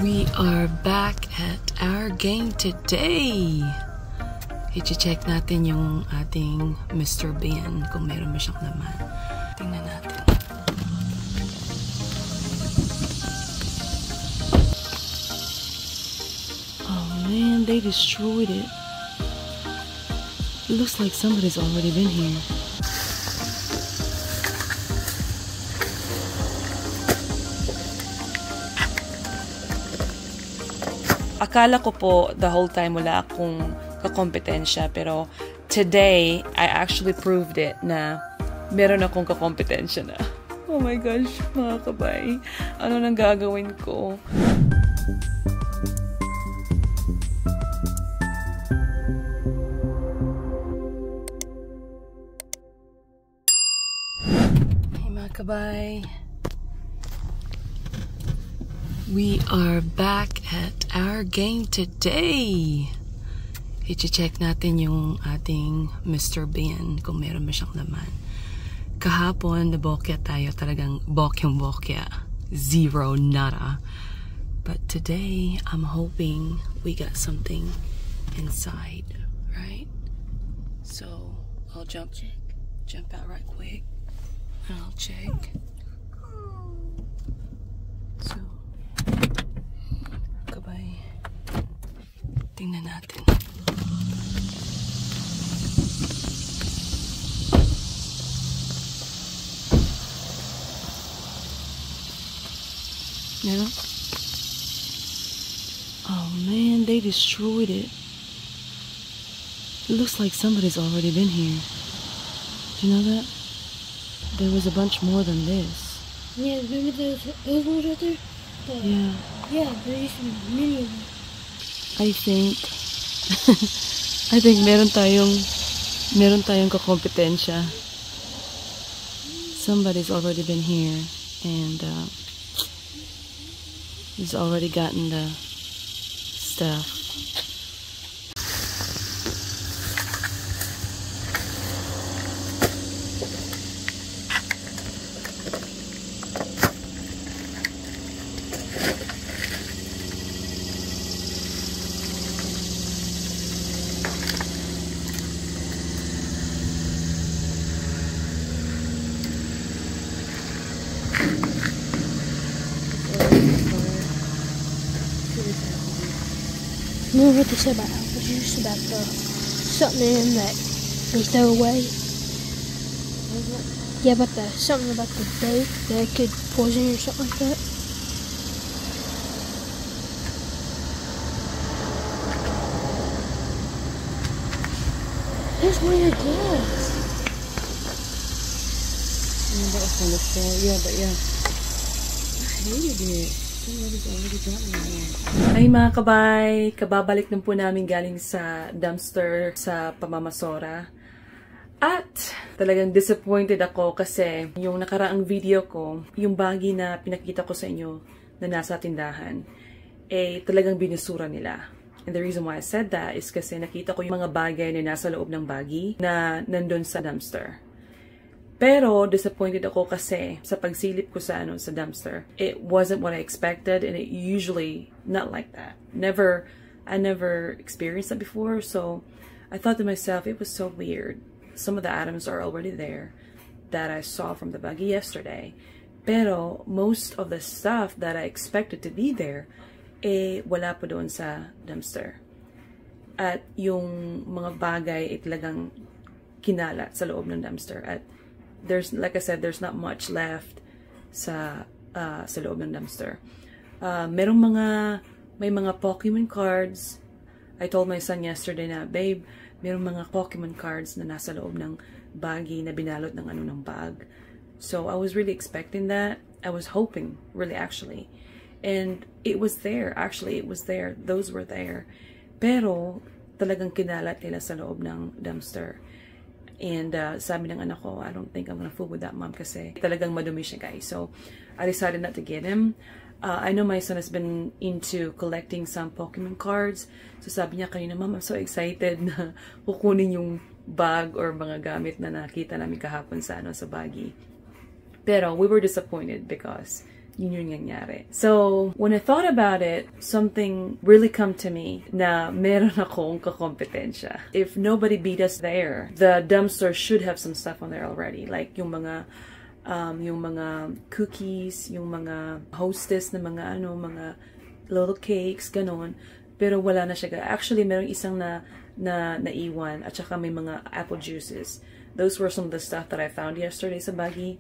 We are back at our game today. I-check natin yung ating Mr. Bean kung meron ba siyang laman. Tingnan natin. Oh man, they destroyed it. It looks like somebody's already been here. Akala ko po the whole time wala akong kakompetensya, pero today I actually proved it na meron akong kakompetensya na. Oh my gosh, mga kabay. Ano nang gagawin ko? Hey mga kabay. We are back at our game today. I-check natin yung ating Mr. Bean kung meron ba siyang laman. Kahapon, nabokya tayo, talagang bokyang-bokya. Zero, nada. But today, I'm hoping we got something inside, right? So, I'll jump out right quick, and I'll check. So, kabay. Tingnan natin. Meron? Oh man, they destroyed it. It looks like somebody's already been here. Do you know that? There was a bunch more than this. Yeah, remember those ones right there? Yeah. Yeah, there used to be many of them. I think meron tayong kakompetensya. Somebody's already been here and he's already gotten the stuff. Remember what they said about apple juice, about the something in that they throw away? Yeah, about something about the bake that could poison you or something like that. There's one of glass. Yeah, that was kind of sad. Yeah, but yeah. I hated it. Ay mga kabay, kababalik lang po namin galing sa dumpster sa Pamamasora. At talagang disappointed ako kasi yung nakaraang video ko, yung baggy na pinakita ko sa inyo na nasa tindahan, talagang binusura nila. And the reason why I said that is kasi nakita ko yung mga bagay na nasa loob ng baggy na nandun sa dumpster. Pero disappointed ako kasi sa pagsilip ko sa dumpster, it wasn't what I expected, and it usually not like that. I never experienced that before, so I thought to myself, it was so weird. Some of the items are already there that I saw from the buggy yesterday, pero most of the stuff that I expected to be there, wala po doon sa dumpster. At yung mga bagay talagang kinalat sa loob ng dumpster. At there's, like I said, there's not much left sa loob ng dumpster. May mga Pokemon cards. I told my son yesterday na, babe, merong mga Pokemon cards na nasa loob ng baggy na binalot ng ng bag. So I was really expecting that. I was hoping, really actually. And it was there, actually, it was there. Those were there. Pero talagang kinalat nila sa loob ng dumpster. And sabi ng anak ko, I don't think I'm gonna fool with that, mom, kasi talagang madumi siya, guys. So I decided not to get him. I know my son has been into collecting some Pokemon cards. So sabi niya kanina, mom, I'm so excited na kukunin yung bag or mga gamit na nakita namin kahapon sa baggy. Pero we were disappointed because yun yung nangyari. So, when I thought about it, something really come to me na meron akong kakompetensya. If nobody beat us there, the dumpster should have some stuff on there already. Like yung mga cookies, yung mga hostess na mga mga little cakes, ganon. Pero wala na siya. Actually, meron isang naiwan at saka may mga apple juices. Those were some of the stuff that I found yesterday sa baggy.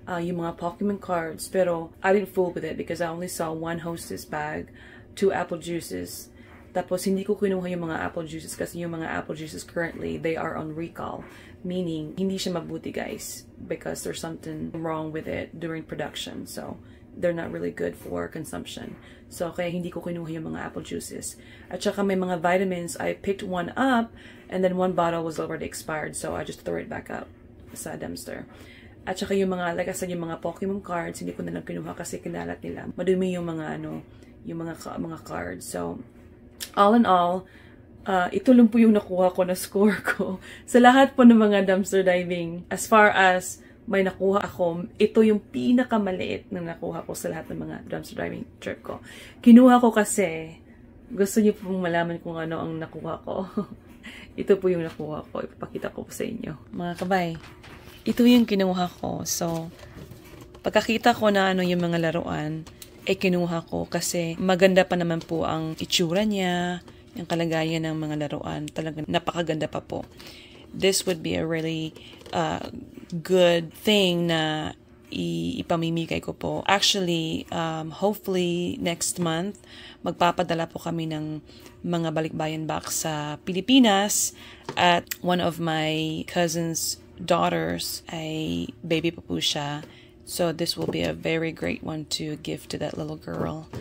Yung mga Pokemon cards, pero I didn't fool with it because I only saw one hostess bag, 2 apple juices. Tapos hindi ko kinuha yung mga apple juices kasi yung mga apple juices currently, they are on recall. Meaning, hindi siya mabuti guys because there's something wrong with it during production. So, they're not really good for consumption. So, kaya hindi ko kinuha yung mga apple juices. At saka may mga vitamins, I picked one up and then one bottle was already expired. So, I just threw it back up sa dumpster. At saka yung mga, like I said, yung mga Pokemon cards, hindi ko na lang kinuha kasi kinalat nila. Madumi yung mga, yung mga cards. So, all in all, ito lang po yung nakuha ko na score ko. Sa lahat po ng mga dumpster diving, as far as may nakuha ako, ito yung pinakamaliit na nakuha ko sa lahat ng mga dumpster diving trip ko. Kinuha ko kasi, gusto niyo pong malaman kung ano ang nakuha ko. Ito po yung nakuha ko. Ipapakita ko po sa inyo. Mga kabay. Ito yung kinuha ko. So, pagkakita ko na yung mga laruan, kinuha ko kasi maganda pa naman po ang itsura niya, yung kalagayan ng mga laruan. Talagang napakaganda pa po. This would be a really good thing na ipamimigay ko po. Actually, hopefully next month, magpapadala po kami ng mga balikbayan box sa Pilipinas at one of my cousin's daughters ay baby pa po siya. So this will be a very great one to give to that little girl.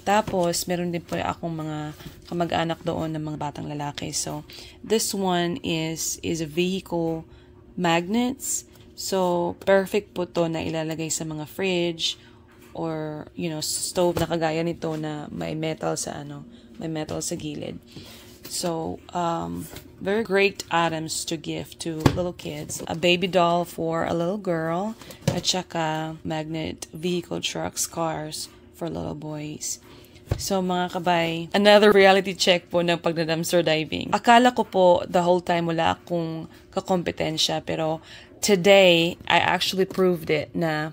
Tapos, meron din po akong mga kamag-anak doon ng mga batang lalaki. So, this one is a vehicle magnets. So, perfect po to na ilalagay sa mga fridge or, stove na kagaya nito na may metal sa gilid. So, very great items to give to little kids. A baby doll for a little girl, at saka magnet vehicle trucks, cars for little boys. So, mga kabay, another reality check po ng pagda-dumpster diving. Akala ko po the whole time wala akong kakompetensya, pero today, I actually proved it na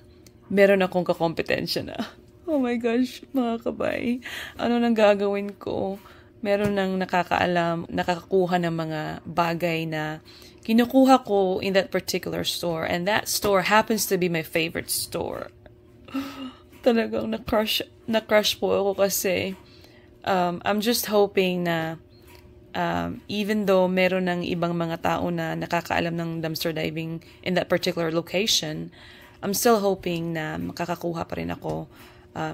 meron akong kakompetensya na. Oh my gosh, mga kabay. Ano nang gagawin ko? Meron nang nakakakuha ng mga bagay na kinukuha ko in that particular store. And that store happens to be my favorite store. Talagang na-crush po ako kasi I'm just hoping na even though meron ng ibang mga tao na nakakaalam ng dumpster diving in that particular location, I'm still hoping na makakakuha pa rin ako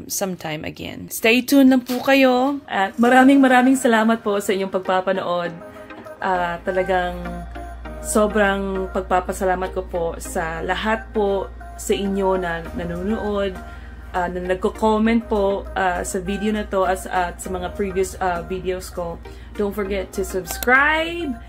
sometime again. Stay tuned lang po kayo at maraming salamat po sa inyong pagpapanood. Talagang sobrang pagpapasalamat ko po sa lahat po sa inyo na nanonood, na nagko-comment po sa video na to at sa mga previous videos ko. Don't forget to subscribe,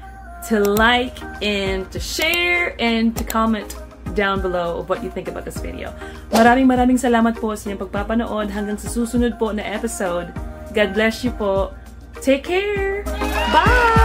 to like, and to share, and to comment down below of what you think about this video. Maraming salamat po sa inyong pagpapanood. Hanggang sa susunod po na episode. God bless you po. Take care! Bye!